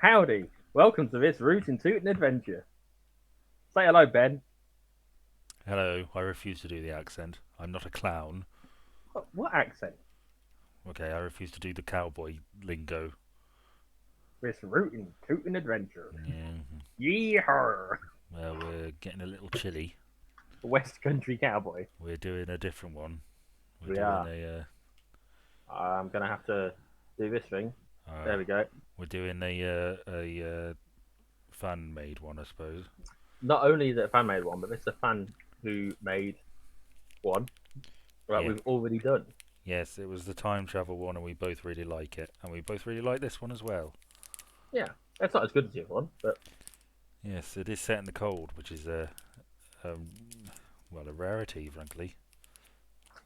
Howdy, welcome to this rootin' tootin' adventure. Say hello, Ben. Hello, I refuse to do the accent. I'm not a clown. What accent? Okay, I refuse to do the cowboy lingo. This rootin' tootin' adventure. Yeah, Yeehaw! well, we're getting a little chilly. West Country Cowboy. We're doing a different one. We're We doing are. a I'm gonna have to do this thing. uh, There we go. we're doing a fan made one, I suppose. Not only is it a fan made one, but this is a fan who made one that Yeah, we've already done. yes, it was the time travel one, and we both really like it, and we both really like this one as well. Yeah, it's not as good as the other one, but Yes, it is set in the cold, which is a well, a rarity, frankly.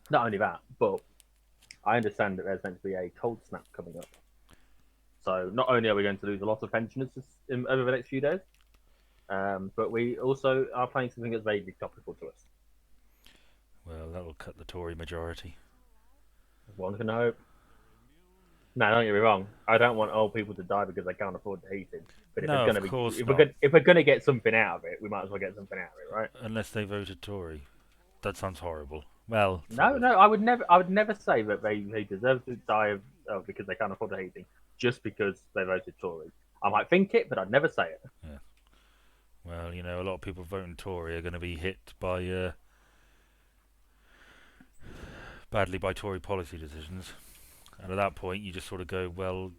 not only that, but I understand that there's meant to be a cold snap coming up. So not only are we going to lose a lot of pensioners over the next few days, but we also are playing something that's vaguely topical to us. Well, that'll cut the Tory majority. One can hope. No, don't get me wrong. I don't want old people to die because they can't afford the heating. But if it's No, of gonna be, course not. if we're gonna get something out of it, we might as well get something out of it, right? Unless they voted Tory. That sounds horrible. Well, sort No, of. no, I would never say that they deserve to die because they can't afford the heating just because they voted Tory. I might think it, but I'd never say it. Yeah. Well, a lot of people voting Tory are going to be hit by badly by Tory policy decisions, and at that point, you just sort of go, "Well,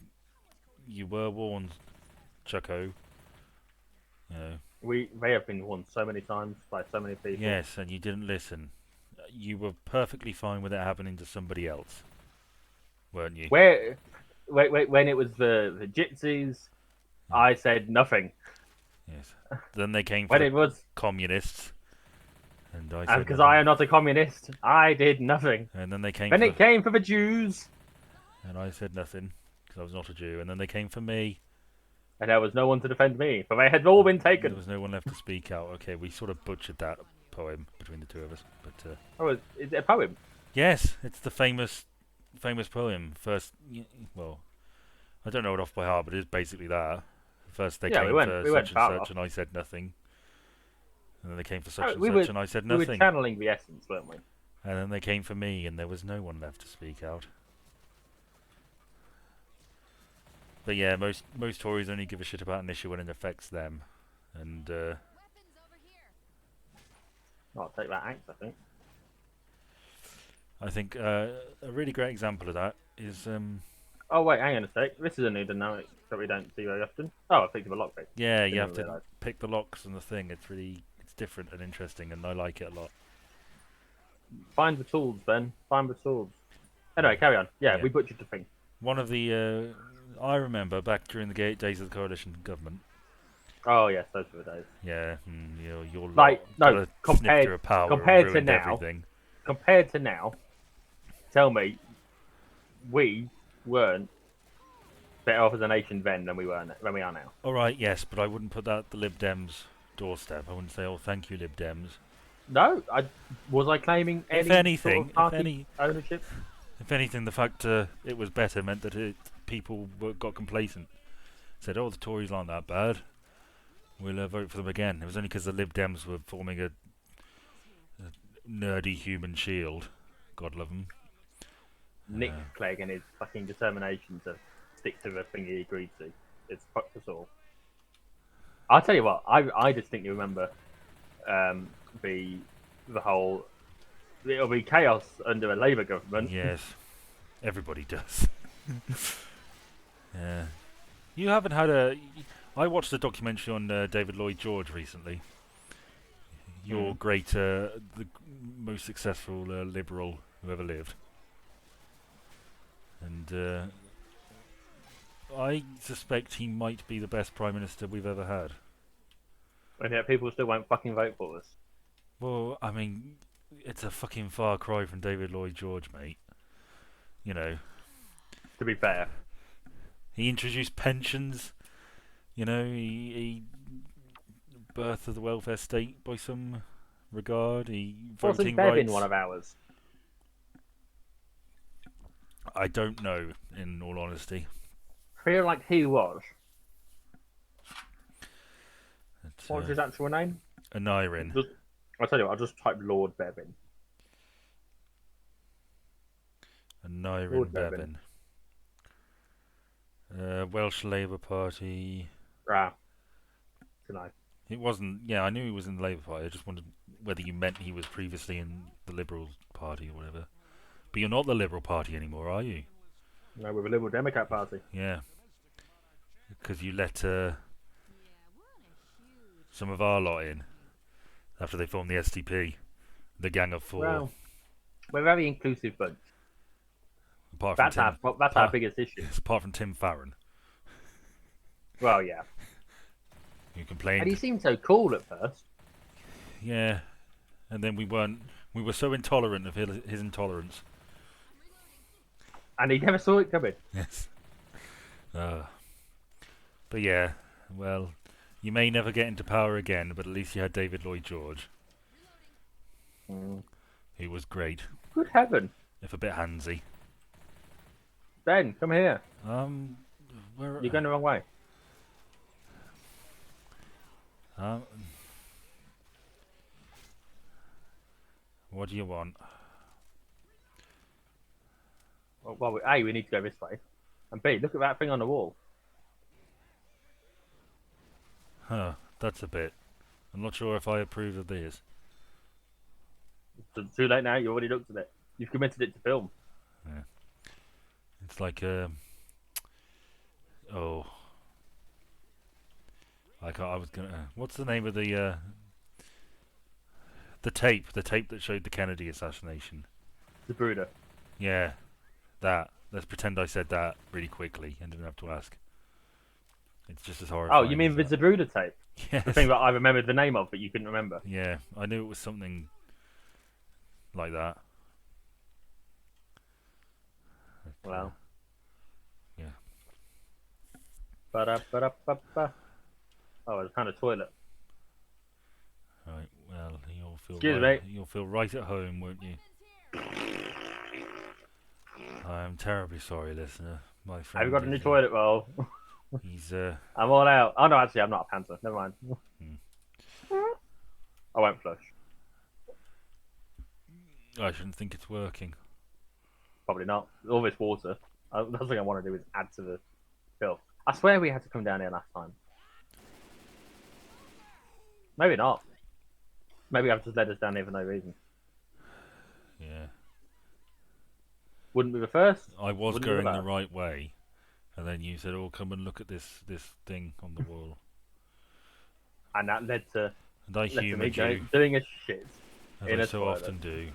you were warned, Chucko." You know, They have been warned so many times by so many people. yes, and you didn't listen. You were perfectly fine with it happening to somebody else, weren't you? Where, when it was the gypsies, Yeah. I said nothing. Yes. Then they came for When the it was communists, and I and said because I nothing. am not a communist, I did nothing. And then they came When for the it came for the Jews, and I said nothing because I was not a Jew. And then they came for me. and there was no one to defend me, for they had all been There taken. was no one left to speak out. Okay, we sort of butchered that poem between the two of us, but Oh, is it a poem? yes, it's the famous poem. Well, I don't know it off by heart, but it is basically that. First they Yeah, came for we went such and far such, off. and I said nothing. And then they came for such Oh, and such, and I said we were nothing. channeling the essence, weren't we? And then they came for me, and there was no one left to speak out. But yeah, most Tories only give a shit about an issue when it affects them, and I'll take that axe, I think. I think a really great example of that is Oh wait, hang on a sec. This is a new dynamic that we don't see very often. Oh, I picked up a lockpick. yeah, you Didn't have even to realise. pick the locks and the thing. It's different and interesting, and I like it a lot. Find the tools, Ben. Find the tools. Anyway, carry on. Yeah, Yeah, we butchered the thing. one of the I remember back during the days of the coalition government. Oh yes, those were the days. Yeah, your lot Like got no, a snifter of power and compared to ruined now, everything. tell me we weren't better off as a nation then than we are now. All right, yes, but I wouldn't put that at the Lib Dems' doorstep. I wouldn't say, "Oh, thank you, Lib Dems." No, I claiming If any sort anything, of party ownership? if anything, the fact it was better meant that people got complacent. Said, "Oh, the Tories aren't that bad. We'll vote for them again." It was only because the Lib Dems were forming a nerdy human shield. God love them. Nick Clegg and his fucking determination to stick to the thing he agreed to. It's fucked us all. I'll tell you what, I distinctly remember um, the the whole it'll be chaos under a Labour government. Yes, everybody does. Yeah. You haven't had a. I watched a documentary on David Lloyd George recently. Your Mm. great, the most successful liberal who ever lived, and I suspect he might be the best prime minister we've ever had. And yet people still won't fucking vote for us. Well, I mean, it's a fucking far cry from David Lloyd George, mate. You know, To be fair, he introduced pensions. He birth of the welfare state by some regard. He wasn't voting Bevin one rights. of ours? I don't know, in all honesty. Feel like he was. What was his actual name? Anirin. I'll tell you what, I'll just type Lord Bevan. Anirin Lord Bevan. Bevan. Welsh Labour Party. Ah, tonight. It wasn't. Yeah, I knew he was in the Labour Party. I just wondered whether you meant he was previously in the Liberal Party or whatever. But you're not the Liberal Party anymore, are you? No, we're the Liberal Democrat Party. Yeah. Because you let some of our lot in after they formed the SDP, the Gang of Four. Well, we're a very inclusive bunch. Apart That's from Tim, our biggest issue. apart from Tim Farron, Well, yeah. who complained. And he seemed so cool at first. Yeah, and then we weren't. We were so intolerant of his intolerance. And he never saw it coming. Yes. But yeah, well, you may never get into power again, but at least you had David Lloyd George, who was great, Good heaven. if a bit handsy. Ben, come here. Where? You're going the wrong way. What do you want? Well, A, we need to go this way. And B, look at that thing on the wall. Huh, that's a bit. I'm not sure if I approve of this. It's too late now, you already looked at it. You've committed it to film. Yeah. It's like, oh. I was gonna... what's the name of the tape? The tape that showed the Kennedy assassination. The Brooder. Yeah, that. Let's pretend I said that really quickly and didn't have to ask. It's just as horrifying. Oh, you mean the Zabruder tape? Yes. The thing that I remembered the name of, but you couldn't remember. Yeah, I knew it was something like that. But, Well. yeah. Ba-da-ba-da-ba-ba. Oh, it's kind of toilet. Right. Well, you'll feel right at home, won't you? I'm terribly sorry, listener. My friend. Have you got a new toilet roll? He's I'm all out. Oh no, actually, I'm not a panther. Never mind. I won't flush. I shouldn't think it's working. Probably not. All this water. The thing I want to do is add to the bill. I swear we had to come down here last time. Maybe not. Maybe I've just led us down here for no reason. Yeah. Wouldn't be the first. I was going the right way, and then you said, "Oh, come and look at this thing on the wall." And that led to me doing a shit. As I so often do.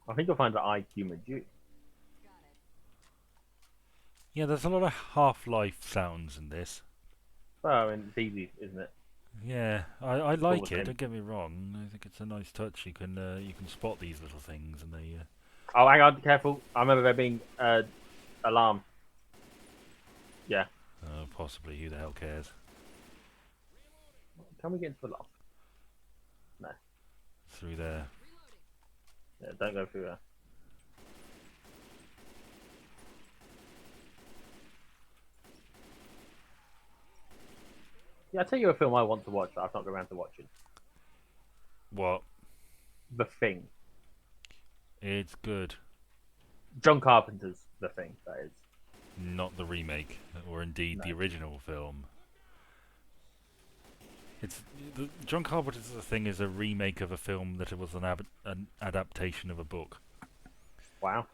I think you'll find that I humoured you. Yeah, there's a lot of Half-Life sounds in this. Well, I mean, it's easy, isn't it? Yeah, I like it. Don't get me wrong. I think it's a nice touch. You can spot these little things, and they. Oh, hang on, careful! I remember there being alarm. Yeah. Possibly. Who the hell cares? Can we get into the loft? No. Through there. Yeah, don't go through there. Yeah, I'll tell you a film I want to watch that I've not got around to watching. What? The Thing. It's good. John Carpenter's The Thing, that is. Not the remake, or indeed the original film. John Carpenter's The Thing is a remake of a film that was an adaptation of a book. Wow.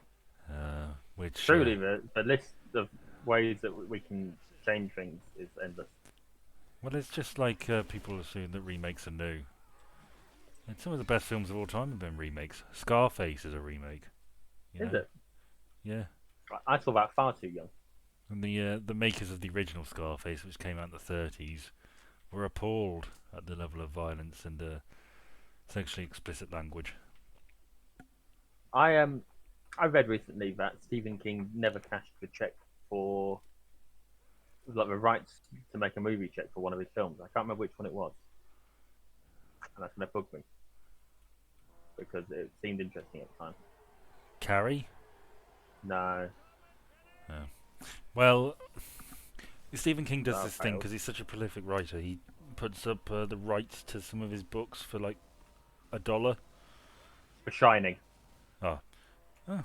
Which truly the list of ways that we can change things is endless. Well, it's just like people assume that remakes are new. And some of the best films of all time have been remakes. Scarface is a remake. Is it? Yeah. I saw that far too young. And the makers of the original Scarface, which came out in the 30s, were appalled at the level of violence and sexually explicit language. I read recently that Stephen King never cashed the check for the rights to make a movie check for one of his films. I can't remember which one it was, and that's gonna bug me because it seemed interesting at the time. Carrie? No. Well, Stephen King does That this thing failed. because he's such a prolific writer. He puts up the rights to some of his books for like $1. The Shining. Oh. Oh.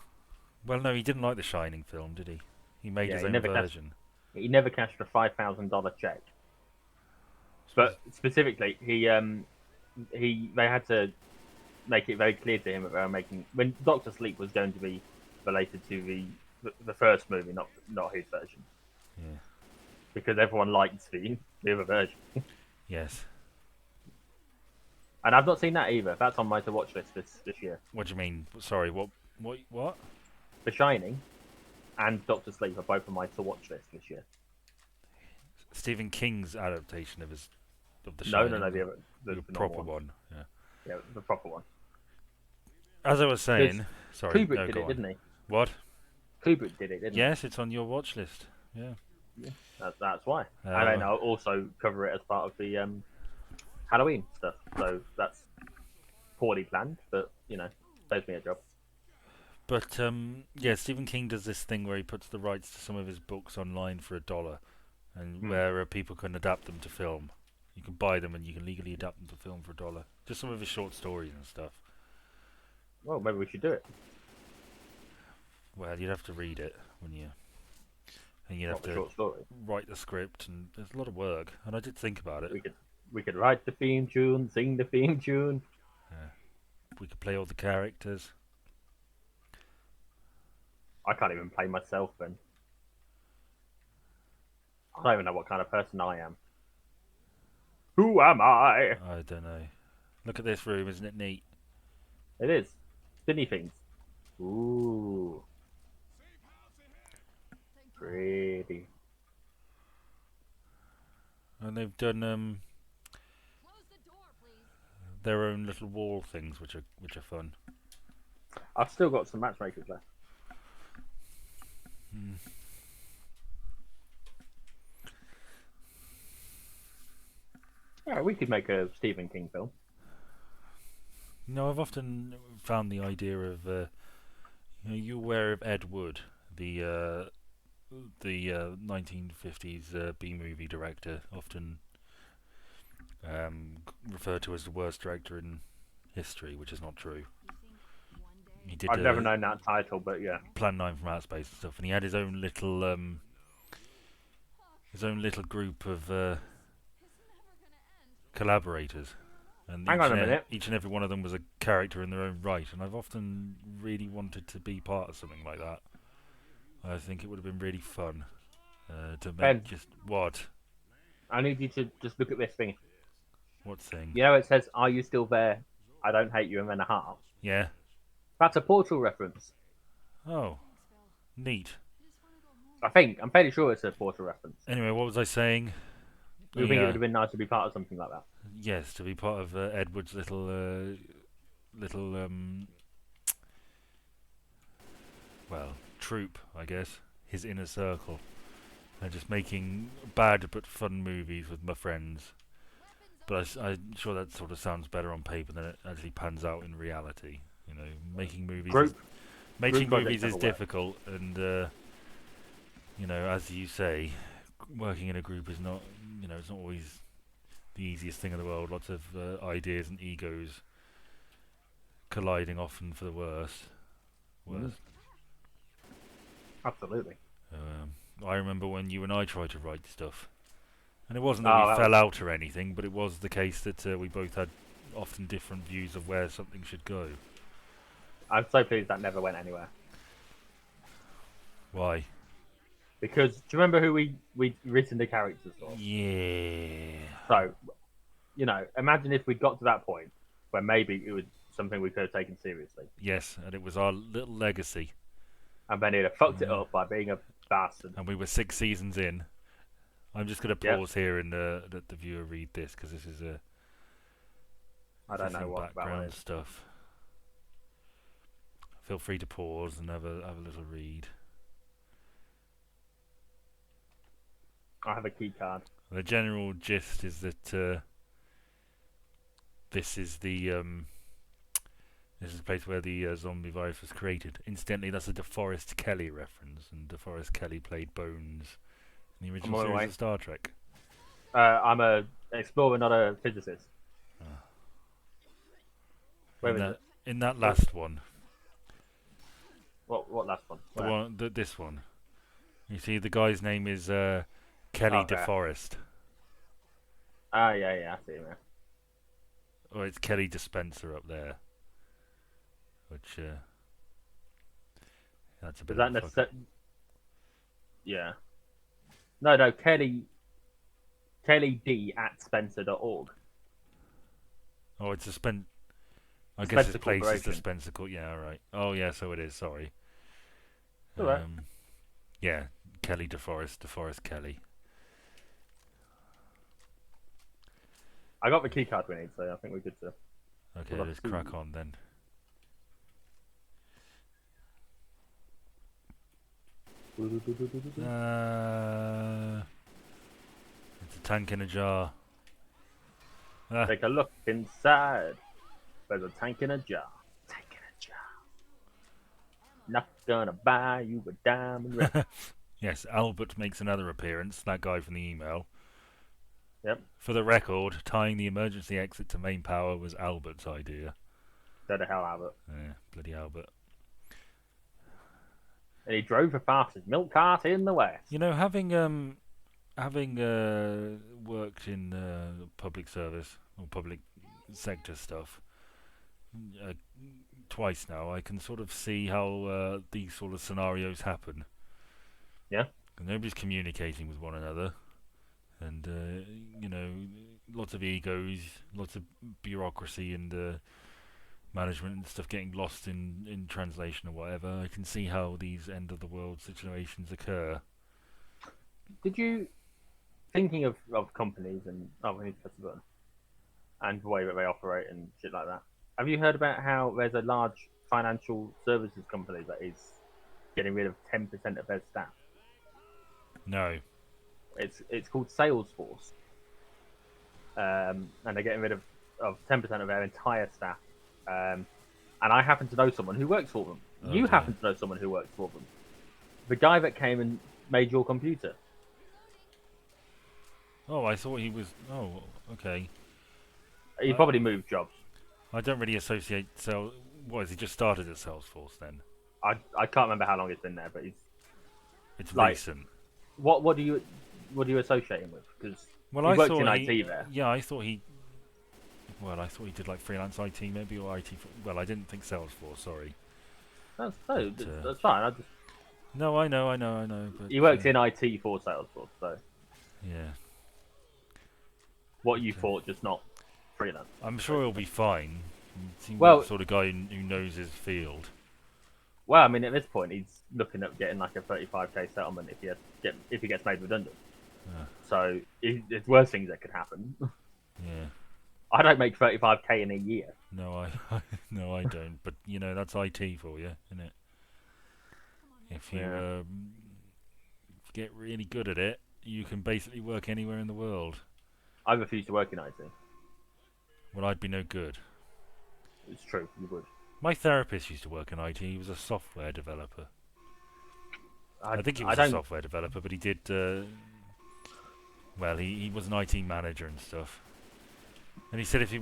Well, no, he didn't like the Shining film, did he? He made Yeah, his own version. he never cashed a $5,000 check. But specifically, they had to make it very clear to him that they were making when Doctor Sleep was going to be related to the first movie, not his version, Yeah. because everyone liked the other version. Yes. And I've not seen that either. That's on my to watch list this year. What do you mean? Sorry, what? What? The Shining and Doctor Sleep are both on my to watch list this year. Stephen King's adaptation of the No, Shining. no, The the proper normal one. Yeah. Yeah, the proper one. As I was saying, sorry. Kubrick No, did go it, on. didn't he? What? Kubrick did it, didn't Yes, it's on your watch list. Yeah. he? Yeah, that's why. And then I'll also cover it as part of the Halloween stuff. So that's poorly planned, but saves me a job. But yeah, Stephen King does this thing where he puts the rights to some of his books online for $1, and where people can adapt them to film. You can buy them and you can legally adapt them to film for $1. Just some of his short stories and stuff. Well, maybe we should do it. Well, you'd have to read it when you, and you'd have Not a to short story. write the script, and there's a lot of work. And I did think about it. We could write the theme tune, sing the theme tune. We could play all the characters. I can't even play myself then. I don't even know what kind of person I am. Who am I? I don't know. Look at this room, isn't it neat? It is. Disney things. Ooh. Pretty. And they've done their own little wall things, which are fun. I've still got some matchmakers left. Yeah, we could make a Stephen King film. No, I've often found the idea of you're aware of Ed Wood, the 1950s B movie director, often referred to as the worst director in history, which is not true. He did I've never known that title, but yeah. Plan 9 from Outer Space and stuff, and he had his own little group of collaborators. And Hang on a minute. each and every one of them was a character in their own right, and I've often really wanted to be part of something like that. I think it would have been really fun to make Ben. just what? I need you to just look at this thing. What thing? You know, it says, "Are you still there? I don't hate you," and then a heart. Yeah. That's a Portal reference. Oh, neat. I think. I'm fairly sure it's a Portal reference. Anyway, what was I saying? You think it would have been nice to be part of something like that? Yes, to be part of Edward's little troop, I guess. His inner circle. And just making bad but fun movies with my friends. But I'm sure that sort of sounds better on paper than it actually pans out in reality. You know, making movies is difficult, and you know, as you say, working in a group is not, you know, it's not always the easiest thing in the world. Lots of ideas and egos colliding, often for the worst. Absolutely. I remember when you and I tried to write stuff, and it wasn't that we fell out or anything, but it was the case that we both had often different views of where something should go. I'm so pleased that never went anywhere. Why? Because do you remember who we'd written the characters for? Yeah. So, you know, imagine if we'd got to that point where maybe it was something we could have taken seriously. Yes, and it was our little legacy. And then he'd have fucked it up by being a bastard. And we were 6 seasons in. I'm just going to pause here and let the viewer read this, because this is I don't know what background stuff. Feel free to pause and have a little read. I have a key card. The general gist is that this is the place where the zombie virus was created. Incidentally, that's a DeForest Kelley reference, and DeForest Kelley played Bones The I'm original on my series way. of Star Trek. I'm a explorer, not a physicist. Where In is that it? in that last one, What last one? the Where? one this one. You see, the guy's name is Kelly Okay. DeForest, Ah, yeah, I see him. or it's Kelly Dispenser up there, which that's a bit Does of that a fuck. Yeah. No, Kelly D at Spencer.org. Oh, it's a Spen. I guess this Spencer place is the Corporation. Spencer. Yeah, right. Oh, yeah. So it is. Sorry. All right. Yeah, Kelly DeForest Kelly. I got the key card we need, so I think we're good to. Okay, Pull up let's food. crack on then. It's a tank in a jar. Take a look inside. There's a tank in a jar. Tank in a jar. Not gonna buy you a diamond ring. Yes, Albert makes another appearance. That guy from the email. Yep. For the record, tying the emergency exit to main power was Albert's idea. So the hell out of it. Yeah, bloody Albert. And he drove the fastest milk cart in the West. You know, having worked in public service or public sector stuff uh, twice now, I can sort of see how these sort of scenarios happen. Yeah. Nobody's communicating with one another, and you know, lots of egos, lots of bureaucracy and management and stuff getting lost in translation or whatever. I can see how these end of the world situations occur. Did you, thinking of companies and we need to press the button, and the way that they operate and shit like that, have you heard about how there's a large financial services company that is getting rid of 10% of their staff? No. It's called Salesforce, and they're getting rid of 10% of their entire staff. And I happen to know someone who works for them. Oh You dear. happen to know someone who works for them. The guy that came and made your computer. Oh, I thought he was. Oh, okay. He probably moved jobs. I don't really associate. What has he just started at Salesforce then? I can't remember how long it's been there, but It's like, recent. what do you associate him with? Because Well, he I works thought in IT there. Yeah, I thought he. Well, I thought he did like freelance IT maybe or IT. Well, I didn't think Salesforce. Sorry. That's fine. No, I know. But He works in IT for Salesforce, so yeah. what you thought, just not freelance. I'm sure he'll be fine. He seems like Well, the sort of guy who knows his field. well, I mean, at this point, he's looking at getting like a 35k settlement if he gets made redundant. Yeah. So there's worse things that could happen. Yeah. I don't make 35k in a year. No, no, I don't. But you know, that's IT for you, isn't it? If you get really good at it, you can basically work anywhere in the world. I refuse to work in IT. Well, I'd be no good. It's true, you would. My therapist used to work in IT. He was a software developer. I think he was a software developer, but he did. Well, he was an IT manager and stuff. And he said if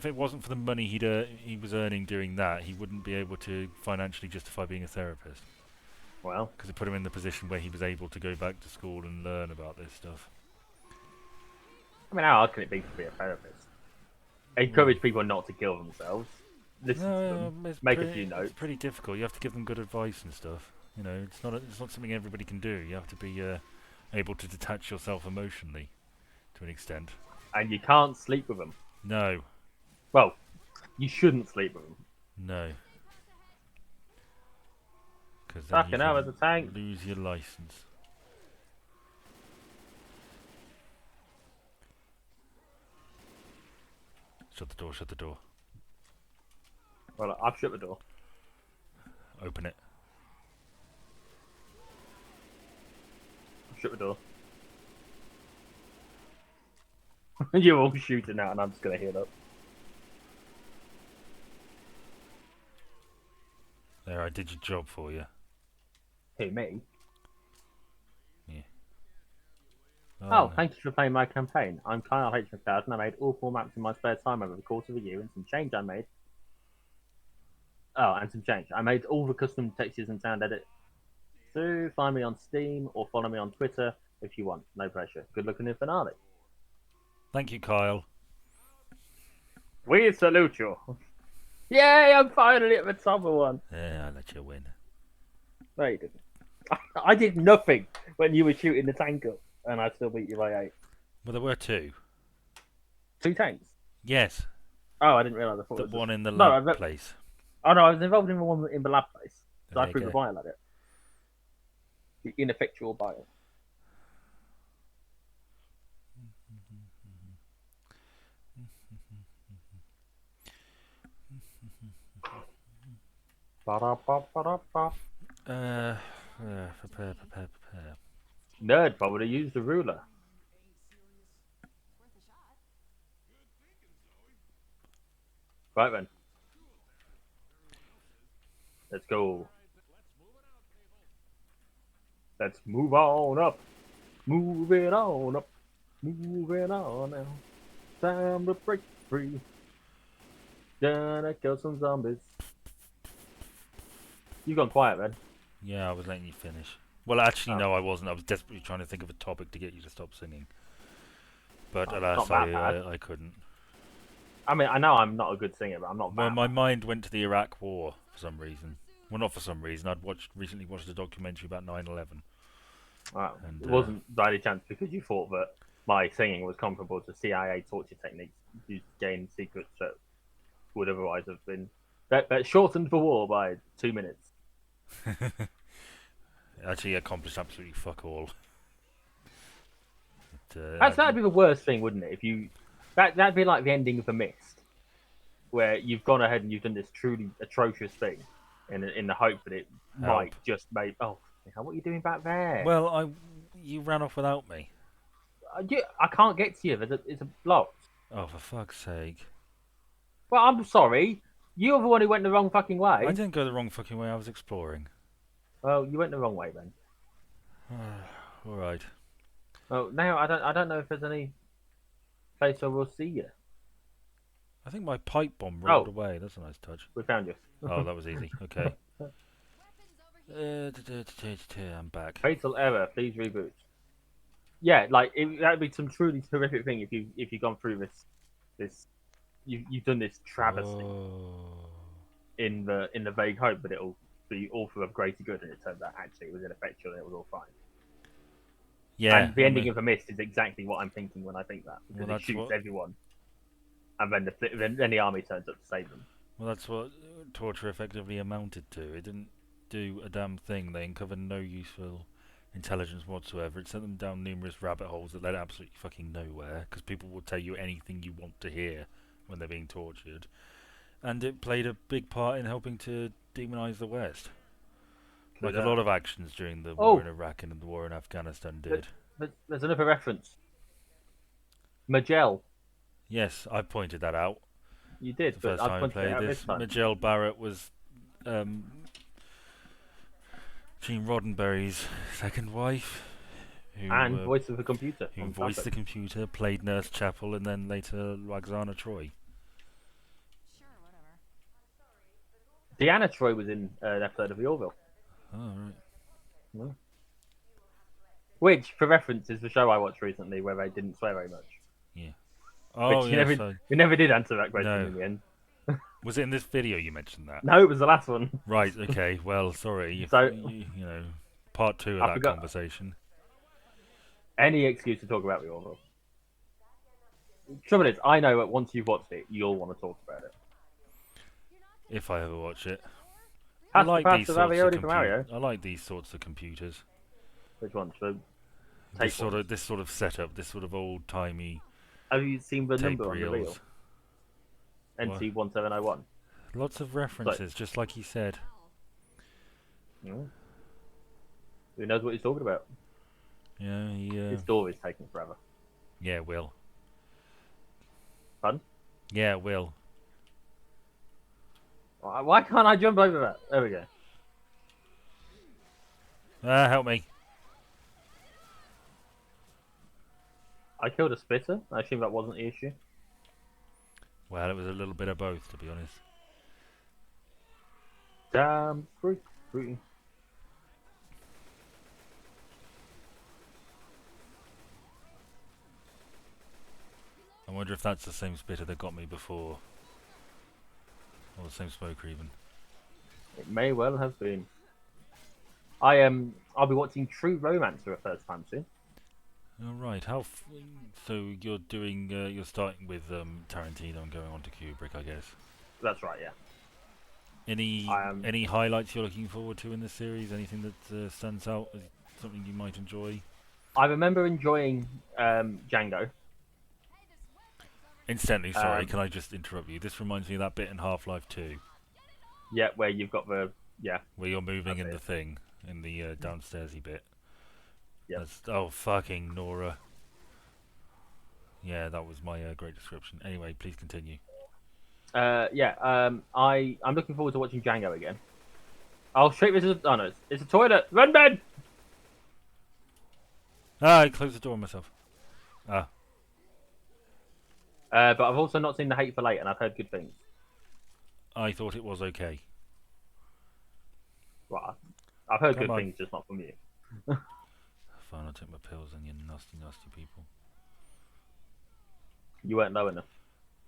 it wasn't for the money he was earning doing that, he wouldn't be able to financially justify being a therapist. Well, because it put him in the position where he was able to go back to school and learn about this stuff. I mean, how hard can it be to be a therapist? Encourage people not to kill themselves. Listen to them. Make a few notes. It's pretty difficult. You have to give them good advice and stuff. You know, it's not something everybody can do. You have to be able to detach yourself emotionally to an extent. And you can't sleep with them. No. Well, you shouldn't sleep with them. No. Because Fucking hell, there's a tank. Lose your license. Shut the door, shut the door. Well, I've shut the door. Open it. I've shut the door. You're all shooting out and I'm just going to heal up. There, I did your job for you. Who, me? Yeah. Oh, thank you for playing my campaign. I'm Kyle H. McLeod, and I made all 4 maps in my spare time over the course of a year, and some change I made. Oh, and some change. I made all the custom textures and sound edit. So find me on Steam or follow me on Twitter if you want. No pressure. Good luck in the finale. Thank you, Kyle. We salute you. Yay, I'm finally at the top of one. Yeah, I'll let you win. No, you didn't. I did nothing when you were shooting the tank up, and I still beat you by 8. Well, there were 2. 2 tanks? Yes. Oh, I didn't realise. I thought The it was one just... in the No, lab place. Oh, no, I was involved in the one in the lab place. So There I you proved go. the bio at it. The ineffectual bio. Ba-da-ba-ba-da-ba. Prepare. Nerd probably used a ruler. Right then. Let's go. Let's move on up. Moving on up. Moving on now. Time to break free. Gonna kill some zombies. You gone quiet, man. Yeah, I was letting you finish. Well, actually, Oh. no, I wasn't. I was desperately trying to think of a topic to get you to stop singing. But Oh, alas, not that bad. I couldn't. I mean, I know I'm not a good singer, but I'm not Well, bad. my mind went to the Iraq War for some reason. Well, not for some reason. Recently watched a documentary about 9/11. Wow. And, It wasn't by any chance because you thought that my singing was comparable to CIA torture techniques used to gain secrets that would otherwise have been that shortened the war by 2 minutes. Actually accomplished absolutely fuck all. That'd be the worst thing, wouldn't it? If you that'd be like the ending of The Mist, where you've gone ahead and you've done this truly atrocious thing, in the hope that it might just make. Oh, what are you doing back there? Well, you ran off without me. I can't get to you. It's a block. Oh, for fuck's sake! Well, I'm sorry. You're the one who went the wrong fucking way. I didn't go the wrong fucking way. I was exploring. Well, you went the wrong way then. All right. Oh, now I don't know if there's any place where we'll see you. I think my pipe bomb rolled away. That's a nice touch. We found you. Oh, that was easy. Okay. I'm back. Fatal error. Please reboot. Yeah, like that'd be some truly terrific thing if you've gone through this you've done this travesty in the vague hope that it'll be all for the greater good, and it turned out actually it was ineffectual and it was all fine. Yeah. And the ending of The Mist is exactly what I'm thinking when I think that, because Well, it shoots everyone, and then the army turns up to save them. Well, that's what torture effectively amounted to. It didn't do a damn thing. They uncovered no useful intelligence whatsoever. It sent them down numerous rabbit holes that led absolutely fucking nowhere, because people will tell you anything you want to hear when they're being tortured. And it played a big part in helping to demonize the West. Like a lot of actions during the war in Iraq and the war in Afghanistan did. But there's another reference. Majel. Yes, I pointed that out. You did, The but first I time I pointed it played out this. this time. Majel Barrett was Gene Roddenberry's second wife. And voice of the computer. Who voiced the computer, played Nurse Chapel, and then later Roxana Troy. Deanna Troy was in an episode of The Orville. Oh, right. Yeah. Which, for reference, is the show I watched recently where they didn't swear very much. Yeah. Oh, yeah. We never did answer that question in the end. Was it in this video you mentioned that? No, it was the last one. Right, okay. Well, sorry. So, you know, part 2 of that conversation. Any excuse to talk about The Orville. Trouble is, I know that once you've watched it, you'll want to talk about it. If I ever watch it. I like these sorts of computers. Which ones? This sort of setup, this sort of old timey. Have you seen the tape number on the reel? NT1701. Lots of references, just like he said. Who knows what he's talking about? Yeah, His story's taking forever. Yeah, it will. Fun? Yeah, it will. Why can't I jump over that? There we go. Help me. I killed a spitter. I assume that wasn't the issue. Well, it was a little bit of both, to be honest. Damn fruity. I wonder if that's the same spitter that got me before. Or the same smoker, even. It may well have been. I'll be watching True Romance for the first time soon. Alright, so you're doing, you're starting with Tarantino and going on to Kubrick, I guess. That's right, yeah. Any highlights you're looking forward to in this series? Anything that stands out as something you might enjoy? I remember enjoying Django. Incidentally, sorry, can I just interrupt you? This reminds me of that bit in Half-Life 2. Yeah, where you've got where you're moving in it. the thing, in the downstairsy bit. Yep. Oh, fucking Nora. Yeah, that was my great description. Anyway, please continue. I'm looking forward to watching Django again. I'll straight this. Oh no, it's a toilet. Run, Ben! I closed the door on myself. But I've also not seen The Hateful Eight, and I've heard good things. I thought it was okay. Well, I've heard good things, just not from you. Fine, I'll take my pills and you nasty, nasty people. You weren't low enough.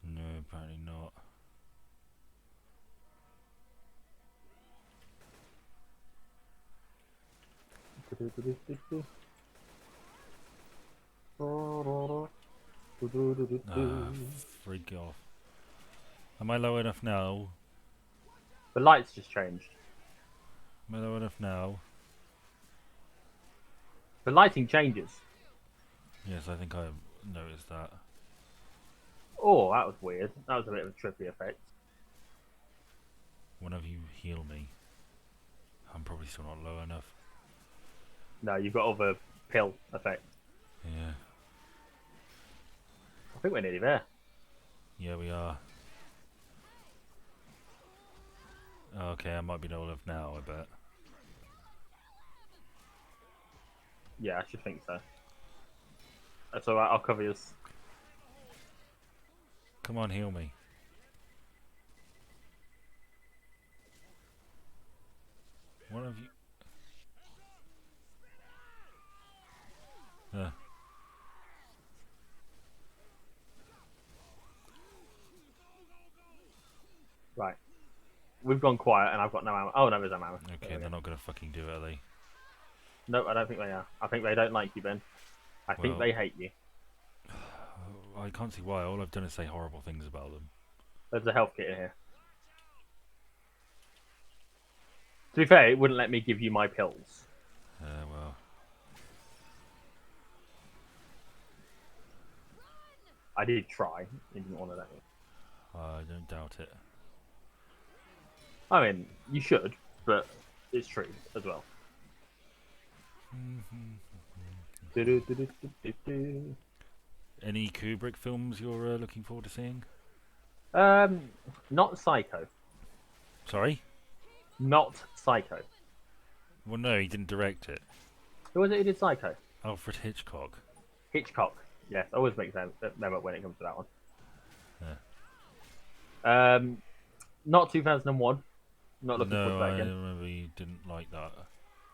No, apparently not. Freak off. Am I low enough now? The lights just changed. Am I low enough now? The lighting changes. Yes, I think I noticed that. Oh, that was weird. That was a bit of a trippy effect. Whenever you heal me, I'm probably still not low enough. No, you've got other pill effect. Yeah. I think we're nearly there. Yeah, we are. Okay, I might be low enough now, I bet. Yeah, I should think so. That's alright, I'll cover yours. Come on, heal me. What have you... Right. We've gone quiet and I've got no ammo. Oh, no, there's no ammo. Okay, they're not going to fucking do it, are they? No, I don't think they are. I think they don't like you, Ben. I think they hate you. I can't see why. All I've done is say horrible things about them. There's a health kit in here. To be fair, it wouldn't let me give you my pills. Well... I did try. You didn't want to let me. I don't doubt it. I mean, you should, but it's true as well. Any Kubrick films you're looking forward to seeing? Not Psycho. Sorry? Not Psycho. Well, no, he didn't direct it. Who was it who did Psycho? Alfred Hitchcock. Hitchcock. Yes, always makes sense when it comes to that one. Yeah. Not 2001. Not looking forward to that again. No, I remember you didn't like that.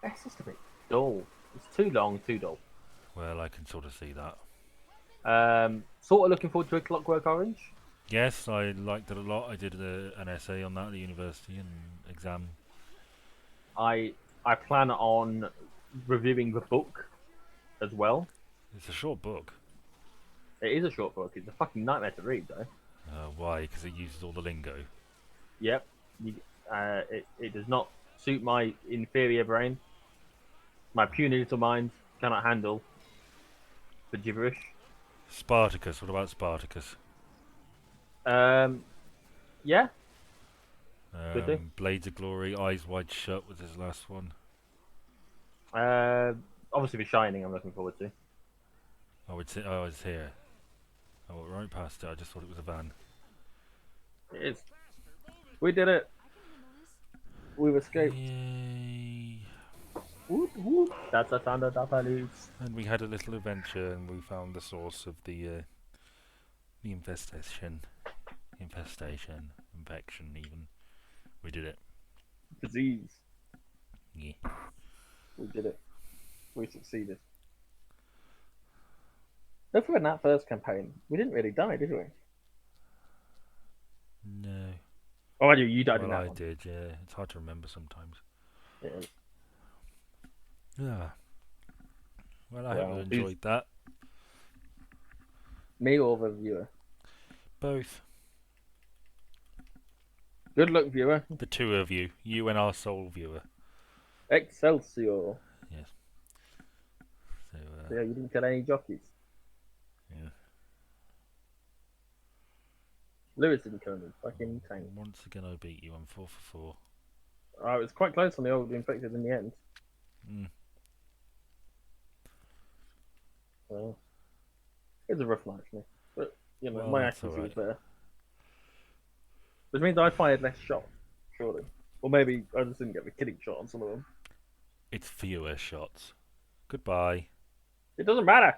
It's just a bit dull. It's too long, too dull. Well, I can sort of see that. Sort of looking forward to A Clockwork Orange. Yes, I liked it a lot. I did an essay on that at the university and exam. I plan on reviewing the book as well. It's a short book. It is a short book. It's a fucking nightmare to read, though. Why? Because it uses all the lingo. Yep. It does not suit my inferior brain. My puny little mind cannot handle the gibberish. Spartacus. What about Spartacus? Yeah. Blades of Glory, Eyes Wide Shut was his last one. Obviously, The Shining. I'm looking forward to. Oh, it's here. Oh, right past it. I just thought it was a van. It is. We did it. We've escaped. Yay. Whoop, whoop. That's the sound of the police. And we had a little adventure, and we found the source of the infestation, infection, even. We did it. Disease. Yeah. We did it. We succeeded. Don't forget in that first campaign, we didn't really die, did we? No. Oh, I do. You died in Well, that I one. did. Yeah, it's hard to remember sometimes. Yeah. Yeah. Well, I hope you Well, enjoyed that. me or the viewer? Both. Good luck, viewer. The two of you. You and our sole viewer. Excelsior. Yes. So, So, yeah, you didn't kill any jockeys. yeah. Lewis didn't kill any fucking tank. Once again, I beat you. I'm 4 for 4. Oh, it was quite close on the old infected in the end. Mm. Well, it was a rough night for me. But, you know, Well, my that's accuracy all was right. better. Which means I fired less shots, surely. Or maybe I just didn't get the killing shot on some of them. It's fewer shots. Goodbye. It doesn't matter.